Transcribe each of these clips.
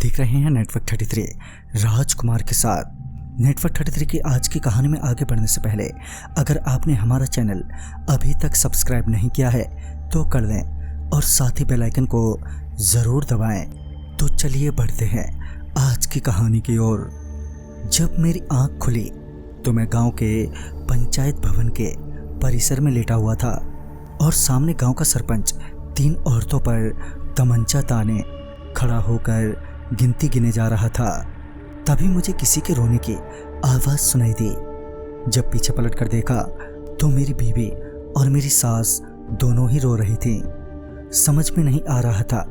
देख रहे हैं नेटवर्क 33 राजकुमार के साथ। नेटवर्क 33 की आज की कहानी में आगे बढ़ने से पहले अगर आपने हमारा चैनल अभी तक सब्सक्राइब नहीं किया है तो कर दें और साथ ही बेल आइकन को ज़रूर दबाएं। तो चलिए बढ़ते हैं आज की कहानी की ओर। जब मेरी आंख खुली तो मैं गांव के पंचायत भवन के परिसर में लेटा हुआ था और सामने गांव का सरपंच 3 औरतों पर तमंचा ताने खड़ा होकर गिनती गिने जा रहा था। तभी मुझे किसी के रोने की आवाज़ सुनाई दी। जब पीछे पलट कर देखा तो मेरी बीवी और मेरी सास दोनों ही रो रही थी। समझ में नहीं आ रहा था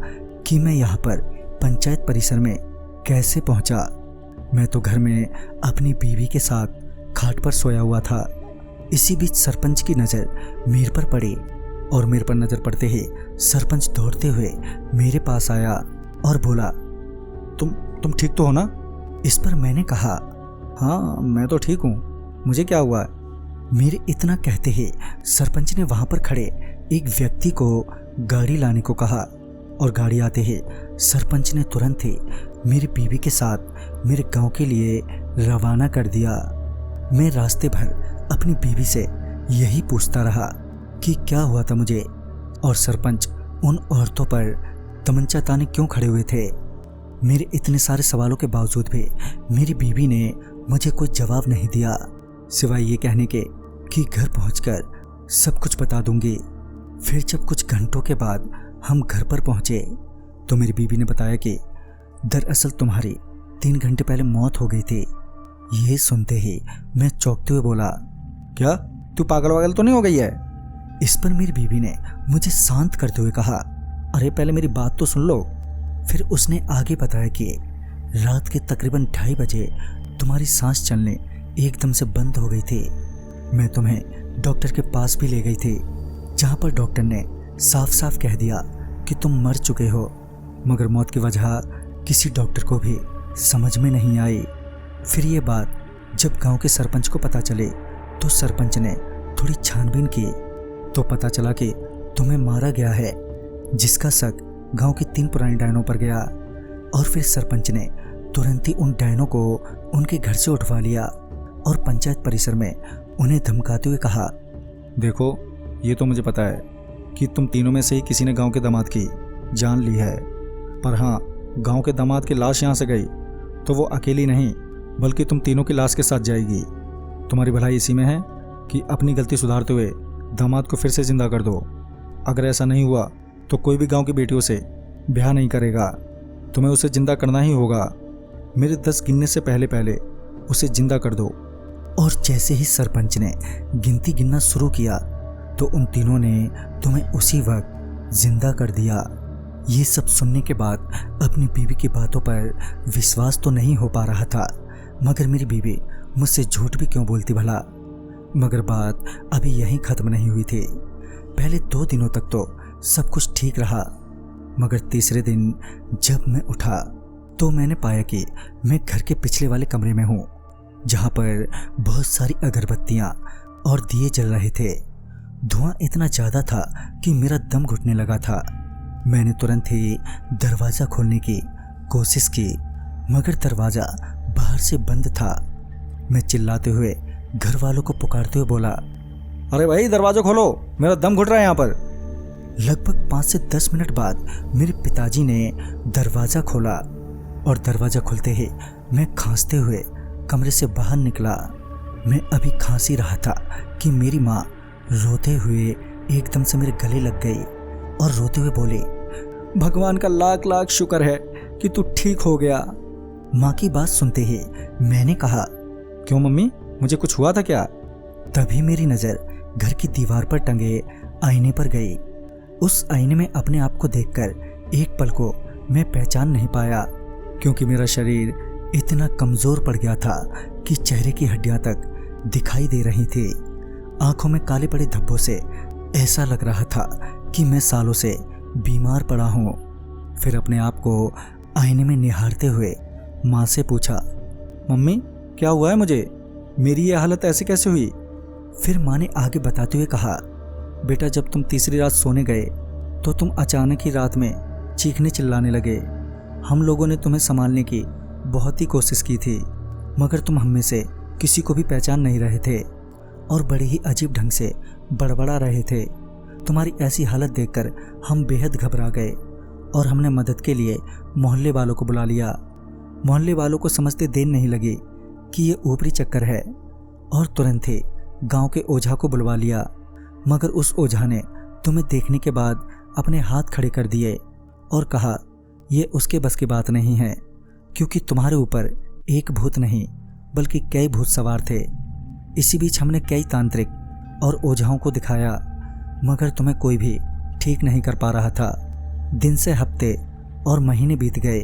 कि मैं यहाँ पर पंचायत परिसर में कैसे पहुँचा। मैं तो घर में अपनी बीवी के साथ खाट पर सोया हुआ था। इसी बीच सरपंच की नज़र मेरे पर पड़ी और मेरे पर नज़र पड़ते ही सरपंच दौड़ते हुए मेरे पास आया और बोला, तुम ठीक तो हो ना? इस पर मैंने कहा, हाँ मैं तो ठीक हूँ, मुझे क्या हुआ? मेरे इतना कहते ही सरपंच ने वहाँ पर खड़े एक व्यक्ति को गाड़ी लाने को कहा और गाड़ी आते ही सरपंच ने तुरंत ही मेरी बीवी के साथ मेरे गांव के लिए रवाना कर दिया। मैं रास्ते भर अपनी बीवी से यही पूछता रहा कि क्या हुआ था मुझे और सरपंच उन औरतों पर तमंचा ताने क्यों खड़े हुए थे। मेरे इतने सारे सवालों के बावजूद भी मेरी बीवी ने मुझे कोई जवाब नहीं दिया सिवाय ये कहने के कि घर पहुंचकर सब कुछ बता दूंगी। फिर जब कुछ घंटों के बाद हम घर पर पहुंचे तो मेरी बीवी ने बताया कि दरअसल तुम्हारी 3 घंटे पहले मौत हो गई थी। ये सुनते ही मैं चौंकते हुए बोला, क्या तू पागल वागल तो नहीं हो गई है? इस पर मेरी बीवी ने मुझे शांत करते हुए कहा, अरे पहले मेरी बात तो सुन लो। फिर उसने आगे बताया कि रात के तकरीबन 2:30 बजे तुम्हारी सांस चलने एकदम से बंद हो गई थी। मैं तुम्हें डॉक्टर के पास भी ले गई थी जहाँ पर डॉक्टर ने साफ साफ कह दिया कि तुम मर चुके हो, मगर मौत की वजह किसी डॉक्टर को भी समझ में नहीं आई। फिर ये बात जब गांव के सरपंच को पता चले तो सरपंच ने थोड़ी छानबीन की तो पता चला कि तुम्हें मारा गया है, जिसका शक गांव की 3 पुरानी डायनों पर गया। और फिर सरपंच ने तुरंत ही उन डायनों को उनके घर से उठवा लिया और पंचायत परिसर में उन्हें धमकाते हुए कहा, देखो ये तो मुझे पता है कि तुम तीनों में से ही किसी ने गांव के दामाद की जान ली है, पर हाँ गांव के दामाद की लाश यहाँ से गई तो वो अकेली नहीं बल्कि तुम तीनों की लाश के साथ जाएगी। तुम्हारी भलाई इसी में है कि अपनी गलती सुधारते हुए दामाद को फिर से जिंदा कर दो। अगर ऐसा नहीं हुआ तो कोई भी गांव की बेटियों से ब्याह नहीं करेगा, तुम्हें उसे जिंदा करना ही होगा। मेरे 10 गिनने से पहले पहले उसे जिंदा कर दो। और जैसे ही सरपंच ने गिनती गिनना शुरू किया तो उन तीनों ने तुम्हें उसी वक्त जिंदा कर दिया। ये सब सुनने के बाद अपनी बीवी की बातों पर विश्वास तो नहीं हो पा रहा था, मगर मेरी बीवी मुझसे झूठ भी क्यों बोलती भला। मगर बात अभी यहीं ख़त्म नहीं हुई थी। पहले 2 दिनों तक तो सब कुछ ठीक रहा, मगर तीसरे दिन जब मैं उठा तो मैंने पाया कि मैं घर के पिछले वाले कमरे में हूँ, जहाँ पर बहुत सारी अगरबत्तियाँ और दिए जल रहे थे। धुआं इतना ज़्यादा था कि मेरा दम घुटने लगा था। मैंने तुरंत ही दरवाज़ा खोलने की कोशिश की, मगर दरवाज़ा बाहर से बंद था। मैं चिल्लाते हुए घर वालों को पुकारते हुए बोला, अरे भाई दरवाज़ा खोलो, मेरा दम घुट रहा है यहाँ पर। लगभग 5 से 10 मिनट बाद मेरे पिताजी ने दरवाज़ा खोला और दरवाज़ा खुलते ही मैं खांसते हुए कमरे से बाहर निकला। मैं अभी खांस ही रहा था कि मेरी माँ रोते हुए एकदम से मेरे गले लग गई और रोते हुए बोली, भगवान का लाख लाख शुक्र है कि तू ठीक हो गया। माँ की बात सुनते ही मैंने कहा, क्यों मम्मी, मुझे कुछ हुआ था क्या? तभी मेरी नज़र घर की दीवार पर टंगे आईने पर गई। उस आईने में अपने आप को देखकर एक पल को मैं पहचान नहीं पाया, क्योंकि मेरा शरीर इतना कमज़ोर पड़ गया था कि चेहरे की हड्डियां तक दिखाई दे रही थी। आंखों में काले पड़े धब्बों से ऐसा लग रहा था कि मैं सालों से बीमार पड़ा हूँ। फिर अपने आप को आईने में निहारते हुए माँ से पूछा, मम्मी क्या हुआ है मुझे? मेरी ये हालत ऐसे कैसे हुई? फिर माँ ने आगे बताते हुए कहा, बेटा जब तुम तीसरी रात सोने गए तो तुम अचानक ही रात में चीखने चिल्लाने लगे हम लोगों ने तुम्हें संभालने की बहुत ही कोशिश की थी, मगर तुम हम में से किसी को भी पहचान नहीं रहे थे और बड़े ही अजीब ढंग से बड़बड़ा रहे थे। तुम्हारी ऐसी हालत देखकर हम बेहद घबरा गए और हमने मदद के लिए मोहल्ले वालों को बुला लिया। मोहल्ले वालों को समझते देर नहीं लगी कि ये ऊपरी चक्कर है और तुरंत ही गांव के ओझा को बुलवा लिया, मगर उस ओझा ने तुम्हें देखने के बाद अपने हाथ खड़े कर दिए और कहा यह उसके बस की बात नहीं है, क्योंकि तुम्हारे ऊपर एक भूत नहीं बल्कि कई भूत सवार थे। इसी बीच हमने कई तांत्रिक और ओझाओं को दिखाया, मगर तुम्हें कोई भी ठीक नहीं कर पा रहा था। दिन से हफ्ते और महीने बीत गए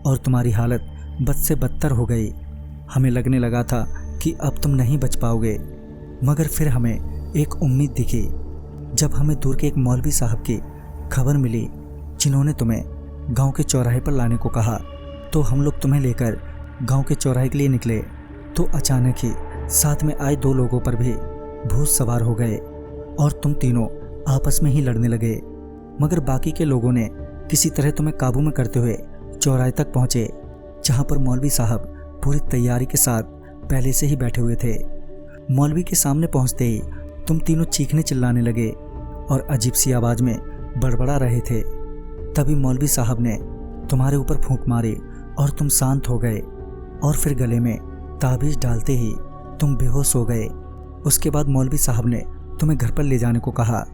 और तुम्हारी हालत बद से बदतर हो गई। हमें लगने लगा था कि अब तुम नहीं बच पाओगे, मगर फिर हमें एक उम्मीद दिखी जब हमें दूर के एक मौलवी साहब की खबर मिली, जिन्होंने तुम्हें गांव के चौराहे पर लाने को कहा। तो हम लोग तुम्हें लेकर गांव के चौराहे के लिए निकले तो अचानक ही साथ में आए 2 लोगों पर भी भूत सवार हो गए और तुम तीनों आपस में ही लड़ने लगे, मगर बाकी के लोगों ने किसी तरह तुम्हें काबू में करते हुए चौराहे तक पहुंचे, जहां पर मौलवी साहब पूरी तैयारी के साथ पहले से ही बैठे हुए थे। मौलवी के सामने पहुंचते ही तुम तीनों चीखने चिल्लाने लगे और अजीब सी आवाज में बड़बड़ा रहे थे। तभी मौलवी साहब ने तुम्हारे ऊपर फूंक मारी और तुम शांत हो गए और फिर गले में ताबीज डालते ही तुम बेहोश हो गए। उसके बाद मौलवी साहब ने तुम्हें घर पर ले जाने को कहा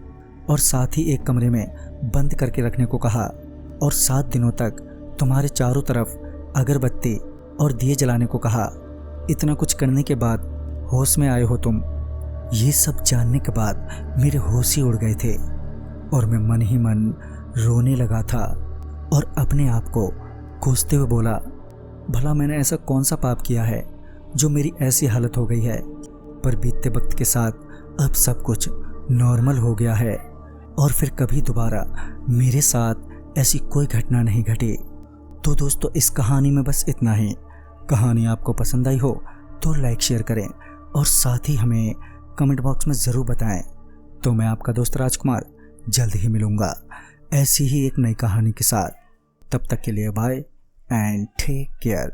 और साथ ही एक कमरे में बंद करके रखने को कहा और 7 दिनों तक तुम्हारे चारों तरफ अगरबत्ती और दिए जलाने को कहा। इतना कुछ करने के बाद होश में आए हो तुम। ये सब जानने के बाद मेरे होश ही उड़ गए थे और मैं मन ही मन रोने लगा था और अपने आप को कोसते हुए बोला, भला मैंने ऐसा कौन सा पाप किया है जो मेरी ऐसी हालत हो गई है। पर बीतते वक्त के साथ अब सब कुछ नॉर्मल हो गया है और फिर कभी दोबारा मेरे साथ ऐसी कोई घटना नहीं घटी। तो दोस्तों, इस कहानी में बस इतना ही। कहानी आपको पसंद आई हो तो लाइक शेयर करें और साथ ही हमें कमेंट बॉक्स में ज़रूर बताएं। तो मैं आपका दोस्त राजकुमार जल्द ही मिलूँगा ऐसी ही एक नई कहानी के साथ। तब तक के लिए बाय एंड टेक केयर।